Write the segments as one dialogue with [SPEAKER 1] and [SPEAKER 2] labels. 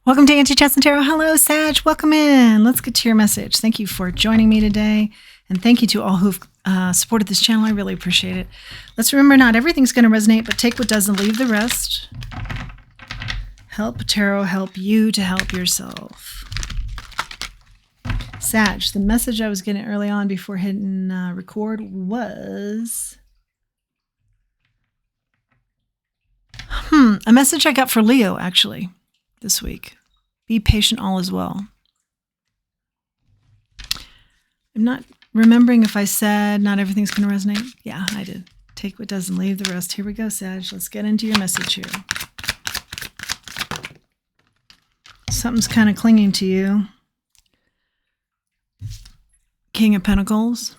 [SPEAKER 1] Welcome to Angie Chess and Tarot. Hello, Sag. Welcome in. Let's get to your message. Thank you for joining me today. And thank you to all who've supported this channel. I really appreciate it. Let's remember, not everything's going to resonate, but take what does and leave the rest. Help Tarot help you to help yourself. Sag, the message I was getting early on before hitting record was... a message I got for Leo, actually, this week. Be patient, all is well. I'm not remembering if I said not everything's going to resonate. Yeah, I did. Take what does and leave the rest. Here we go, Sag. Let's get into your message here. Something's kind of clinging to you. King of Pentacles.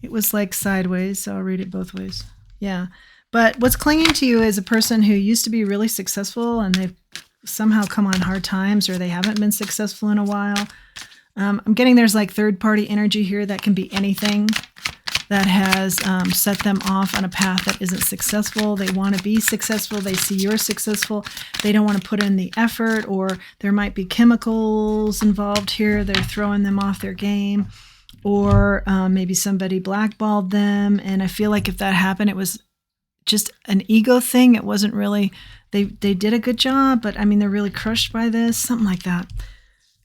[SPEAKER 1] It was like sideways, so I'll read it both ways. Yeah. But what's clinging to you is a person who used to be really successful and they've somehow come on hard times, or they haven't been successful in a while. I'm getting there's like third-party energy here that can be anything that has set them off on a path that isn't successful. They want to be successful. They see you're successful. They don't want to put in the effort, or there might be chemicals involved here. They're throwing them off their game, or maybe somebody blackballed them. And I feel like if that happened, it was just an ego thing. It wasn't really, they did a good job, but I mean, they're really crushed by this, something like that.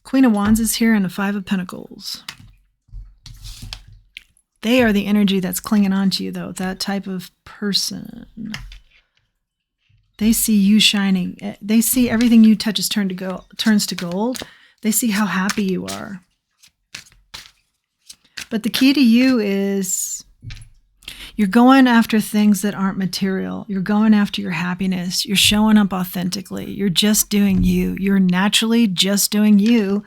[SPEAKER 1] Queen of Wands is here and the Five of Pentacles. They are the energy that's clinging on to you, though. That type of person. They see you shining. They see everything you touch is turns to gold. They see how happy you are. But the key to you is you're going after things that aren't material. You're going after your happiness. You're showing up authentically. You're just doing you. You're naturally just doing you.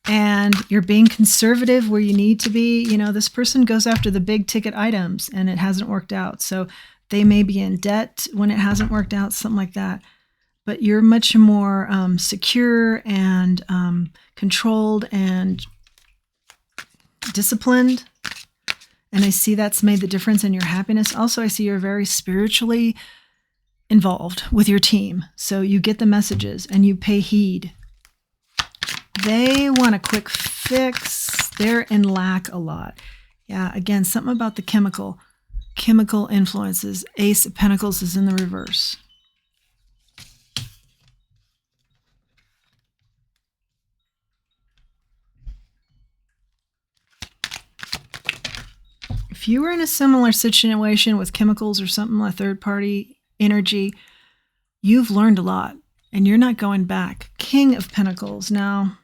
[SPEAKER 1] And you're being conservative where you need to be. You know, this person goes after the big ticket items and it hasn't worked out. So they may be in debt when it hasn't worked out, something like that. But you're much more secure and controlled and disciplined. And I see that's made the difference in your happiness. Also, I see you're very spiritually involved with your team. So you get the messages and you pay heed. They want a quick fix. They're in lack a lot. Yeah, again, something about the chemical influences. Ace of Pentacles is in the reverse. If you were in a similar situation with chemicals or something, a third-party energy, you've learned a lot and you're not going back. King of Pentacles. Now,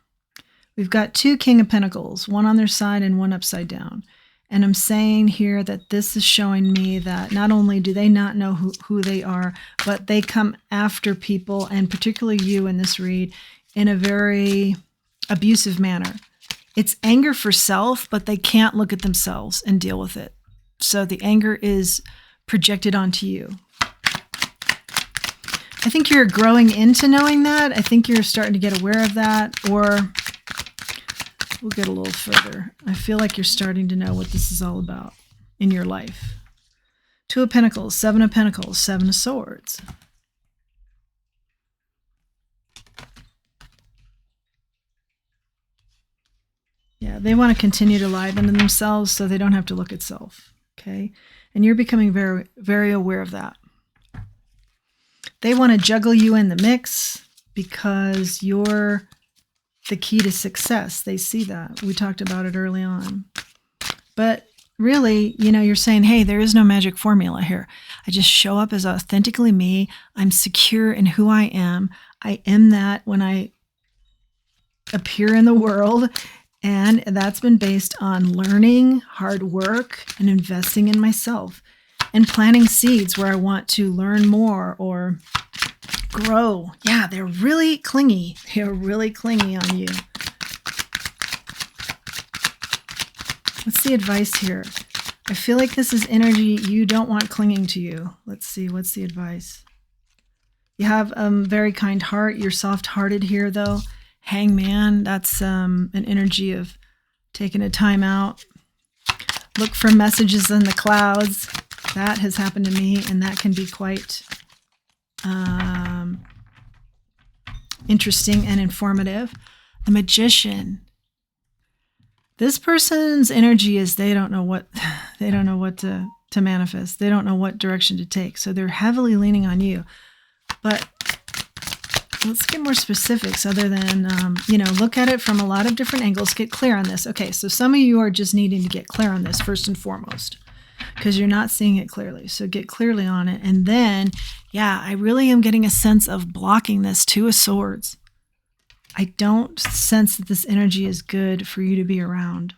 [SPEAKER 1] we've got two King of Pentacles, one on their side and one upside down. And I'm saying here that this is showing me that not only do they not know who they are, but they come after people, and particularly you in this read, in a very abusive manner. It's anger for self, but they can't look at themselves and deal with it. So the anger is projected onto you. I think you're growing into knowing that. I think you're starting to get aware of that, or we'll get a little further. I feel like you're starting to know what this is all about in your life. Two of Pentacles, Seven of Pentacles, Seven of Swords. Yeah, they want to continue to liven in themselves so they don't have to look at self, okay? And you're becoming very, very aware of that. They want to juggle you in the mix because you're the key to success. They see that. We talked about it early on. But really, you know, you're saying, hey, there is no magic formula here. I just show up as authentically me. I'm secure in who I am. I am that when I appear in the world. And that's been based on learning, hard work, and investing in myself, and planting seeds where I want to learn more or grow. Yeah, they're really clingy. They're really clingy on you. What's the advice here? I feel like this is energy you don't want clinging to you. Let's see, what's the advice? You have a very kind heart. You're soft-hearted here, though. Hangman, that's an energy of taking a time out. Look for messages in the clouds. That has happened to me, and that can be quite interesting and informative. The Magician. This person's energy is they don't know what to manifest. They don't know what direction to take. So they're heavily leaning on you. But let's get more specifics other than, look at it from a lot of different angles. Get clear on this. Okay, so some of you are just needing to get clear on this first and foremost because you're not seeing it clearly. So get clearly on it. And then, I really am getting a sense of blocking this Two of Swords. I don't sense that this energy is good for you to be around.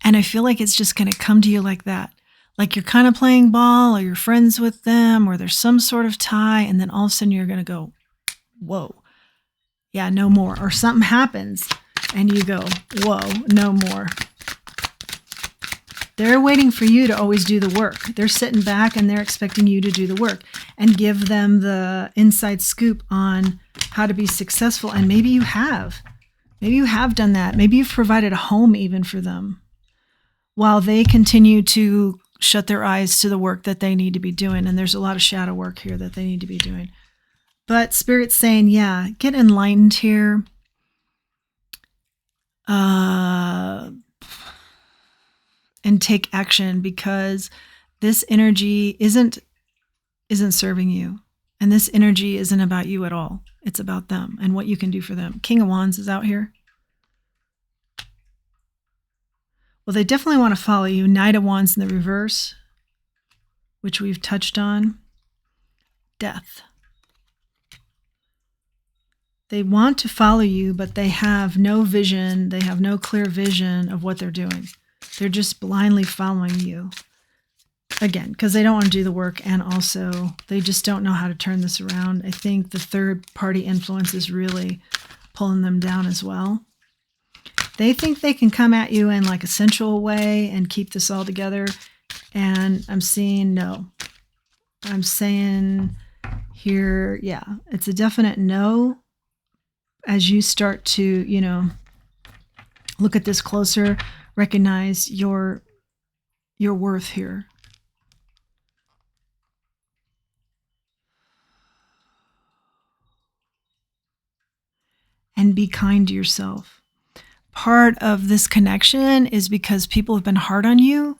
[SPEAKER 1] And I feel like it's just going to come to you like that. Like you're kind of playing ball or you're friends with them or there's some sort of tie. And then all of a sudden you're going to go, whoa, yeah, no more. Or something happens and you go, whoa, no more. They're waiting for you to always do the work. They're sitting back and they're expecting you to do the work and give them the inside scoop on how to be successful. And maybe you have. Maybe you have done that. Maybe you've provided a home even for them while they continue to shut their eyes to the work that they need to be doing. And there's a lot of shadow work here that they need to be doing. But Spirit's saying, get enlightened here. And take action because this energy isn't serving you. And this energy isn't about you at all. It's about them and what you can do for them. King of Wands is out here. Well, they definitely want to follow you. Knight of Wands in the reverse, which we've touched on. Death. They want to follow you, but they have no vision. They have no clear vision of what they're doing. They're just blindly following you. Again, because they don't want to do the work, and also they just don't know how to turn this around. I think the third party influence is really pulling them down as well. They think they can come at you in like a sensual way and keep this all together. And I'm seeing no. I'm saying here, it's a definite no. As you start to, look at this closer, recognize your worth here. And be kind to yourself. Part of this connection is because people have been hard on you,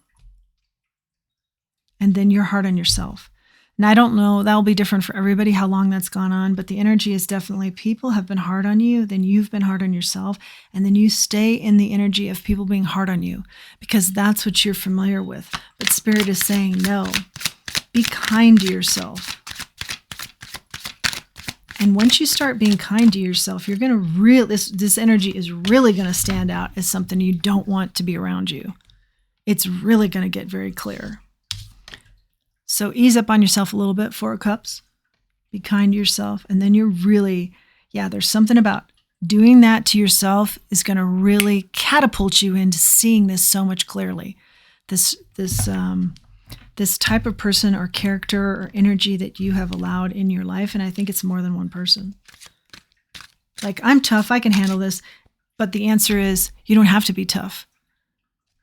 [SPEAKER 1] and then you're hard on yourself. And I don't know, that'll be different for everybody how long that's gone on, but the energy is definitely people have been hard on you, then you've been hard on yourself, and then you stay in the energy of people being hard on you because that's what you're familiar with. But Spirit is saying, no, be kind to yourself. And once you start being kind to yourself, you're going to this energy is really going to stand out as something you don't want to be around you. It's really going to get very clear. So ease up on yourself a little bit, Four of Cups. Be kind to yourself. And then you're really, there's something about doing that to yourself is going to really catapult you into seeing this so much clearly. This type of person or character or energy that you have allowed in your life. And I think it's more than one person. Like, I'm tough, I can handle this. But the answer is you don't have to be tough.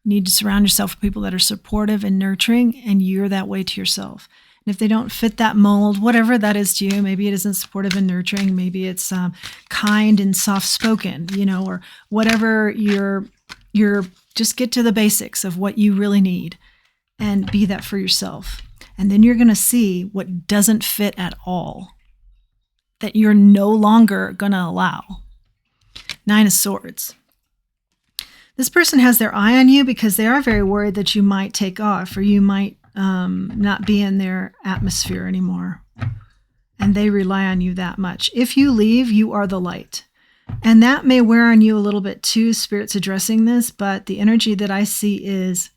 [SPEAKER 1] You need to surround yourself with people that are supportive and nurturing, and you're that way to yourself. And if they don't fit that mold, whatever that is to you, maybe it isn't supportive and nurturing, maybe it's kind and soft-spoken, or whatever you're just get to the basics of what you really need and be that for yourself. And then you're going to see what doesn't fit at all, that you're no longer going to allow. Nine of Swords. This person has their eye on you because they are very worried that you might take off or you might not be in their atmosphere anymore. And they rely on you that much. If you leave, you are the light. And that may wear on you a little bit too, Spirit's addressing this, but the energy that I see is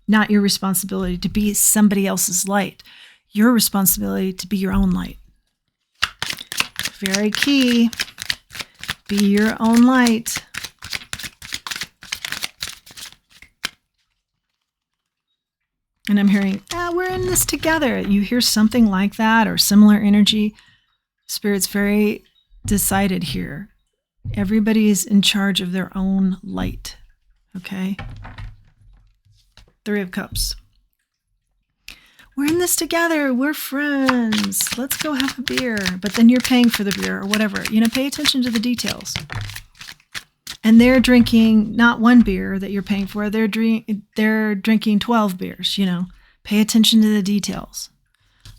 [SPEAKER 1] not your responsibility to be somebody else's light. Your responsibility to be your own light. Very key. Be your own light. And I'm hearing, we're in this together. You hear something like that or similar energy. Spirit's very decided here. Everybody's in charge of their own light. Okay? Three of Cups. we're in this together. We're friends. Let's go have a beer. But then you're paying for the beer or whatever. Pay attention to the details. And they're drinking not one beer that you're paying for. They're drinking 12 beers, Pay attention to the details.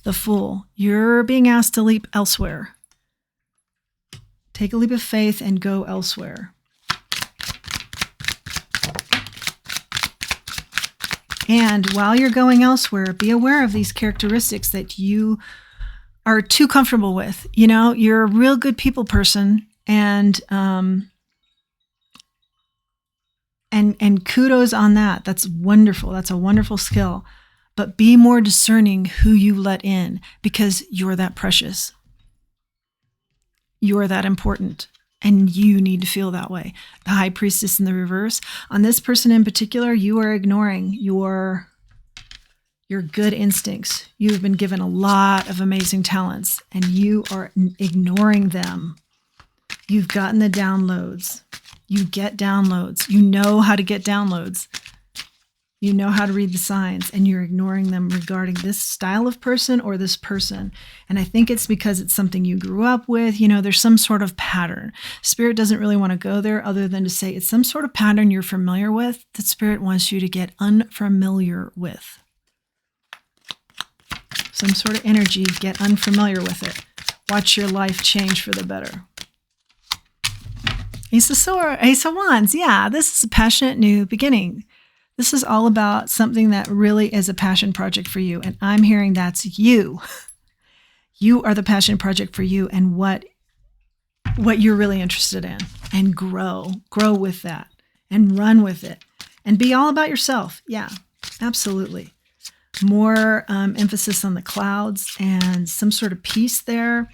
[SPEAKER 1] The Fool. You're being asked to leap elsewhere. Take a leap of faith and go elsewhere. And while you're going elsewhere, be aware of these characteristics that you are too comfortable with. You're a real good people person, and kudos on that. That's wonderful. That's a wonderful skill. But be more discerning who you let in, because you're that precious. You're that important. And you need to feel that way. The High Priestess in the reverse. On this person in particular, you are ignoring your good instincts. You've been given a lot of amazing talents, and you are ignoring them. You've gotten the downloads. You get downloads. You know how to get downloads. You know how to read the signs, and you're ignoring them regarding this style of person or this person. And I think it's because it's something you grew up with. There's some sort of pattern. Spirit doesn't really want to go there other than to say it's some sort of pattern you're familiar with that Spirit wants you to get unfamiliar with. Some sort of energy, get unfamiliar with it. Watch your life change for the better. Ace of Wands. Yeah, this is a passionate new beginning. This is all about something that really is a passion project for you. And I'm hearing that's you. You are the passion project for you and what you're really interested in. And grow with that and run with it and be all about yourself. Yeah, absolutely. More emphasis on the clouds and some sort of peace there.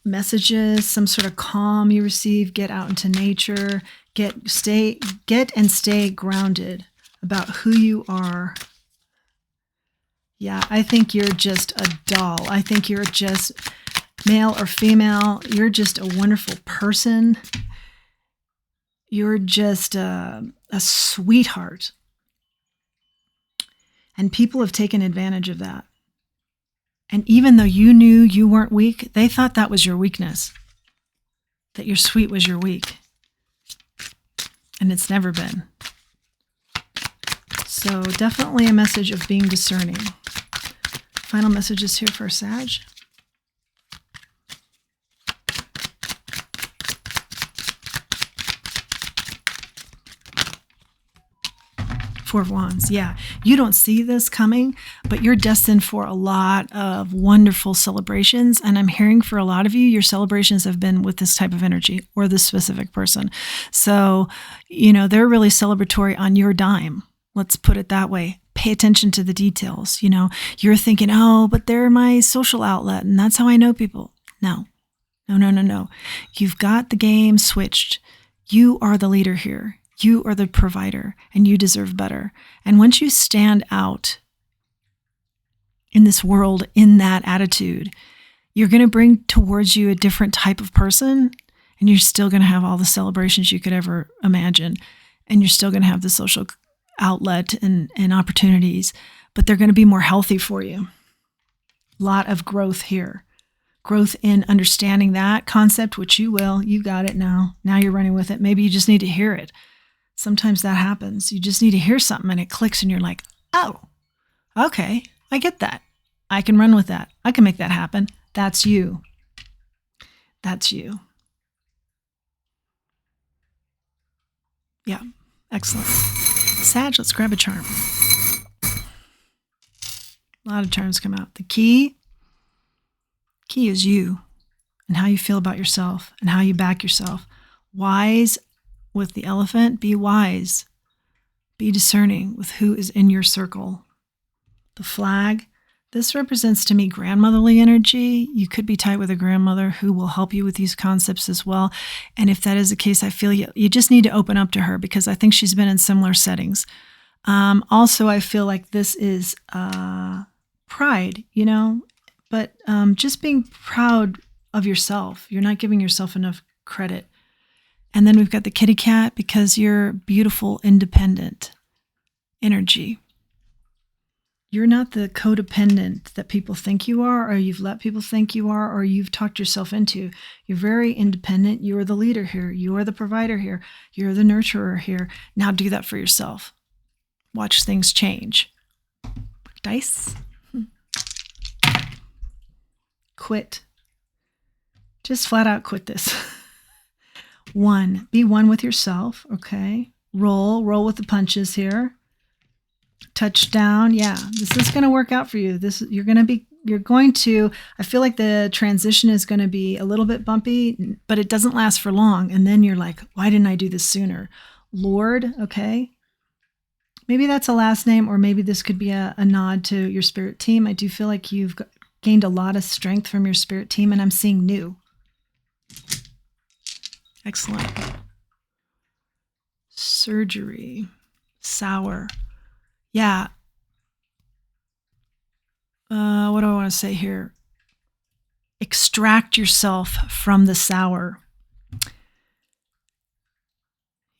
[SPEAKER 1] Messages, some sort of calm you receive. Get out into nature. Get and stay grounded about who you are. Yeah, I think you're just a doll. I think you're just male or female. You're just a wonderful person. You're just a sweetheart. And people have taken advantage of that. And even though you knew you weren't weak, they thought that was your weakness. That you're sweet was your weak. And it's never been. So definitely a message of being discerning. Final messages here for Sag. Four of Wands. Yeah, you don't see this coming, but you're destined for a lot of wonderful celebrations. And I'm hearing for a lot of you, your celebrations have been with this type of energy or this specific person. So, they're really celebratory on your dime. Let's put it that way. Pay attention to the details. You're thinking, oh, but they're my social outlet and that's how I know people. No. You've got the game switched. You are the leader here. You are the provider and you deserve better. And once you stand out in this world in that attitude, you're going to bring towards you a different type of person, and you're still going to have all the celebrations you could ever imagine. And you're still going to have the social outlet and opportunities, but they're going to be more healthy for you. A lot of growth here. Growth in understanding that concept, which you will. You got it now. Now you're running with it. Maybe you just need to hear it. Sometimes that happens. You just need to hear something and it clicks and you're like, oh, okay, I get that. I can run with that. I can make that happen. That's you. That's you. Yeah, excellent. Sag, let's grab a charm. A lot of charms come out. The key is you and how you feel about yourself and how you back yourself. Wise with the elephant, be wise. Be discerning with who is in your circle. The flag, this represents to me grandmotherly energy. You could be tight with a grandmother who will help you with these concepts as well. And if that is the case, I feel you just need to open up to her because I think she's been in similar settings. Also, I feel like this is pride, but just being proud of yourself. You're not giving yourself enough credit. And then we've got the kitty cat because you're beautiful, independent energy. you're not the codependent that people think you are, or you've let people think you are, or you've talked yourself into. You're very independent. You are the leader here. You are the provider here. You're the nurturer here. Now do that for yourself. Watch things change. Dice. Quit. Just flat out quit this. 1, be one with yourself. Okay. Roll with the punches here. Touchdown. Yeah, this is going to work out for you. You're going to, I feel like the transition is going to be a little bit bumpy, but it doesn't last for long. And then you're like, why didn't I do this sooner? Lord. Okay. Maybe that's a last name, or maybe this could be a nod to your spirit team. I do feel like you've gained a lot of strength from your spirit team, and I'm seeing new. Excellent. Surgery. Sour. Yeah. What do I want to say here? Extract yourself from the sour.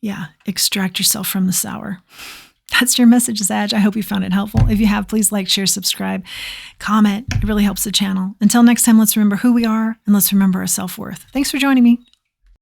[SPEAKER 1] Yeah, extract yourself from the sour. That's your message, Sag. I hope you found it helpful. If you have, please like, share, subscribe, comment. It really helps the channel. Until next time, let's remember who we are, and let's remember our self-worth. Thanks for joining me.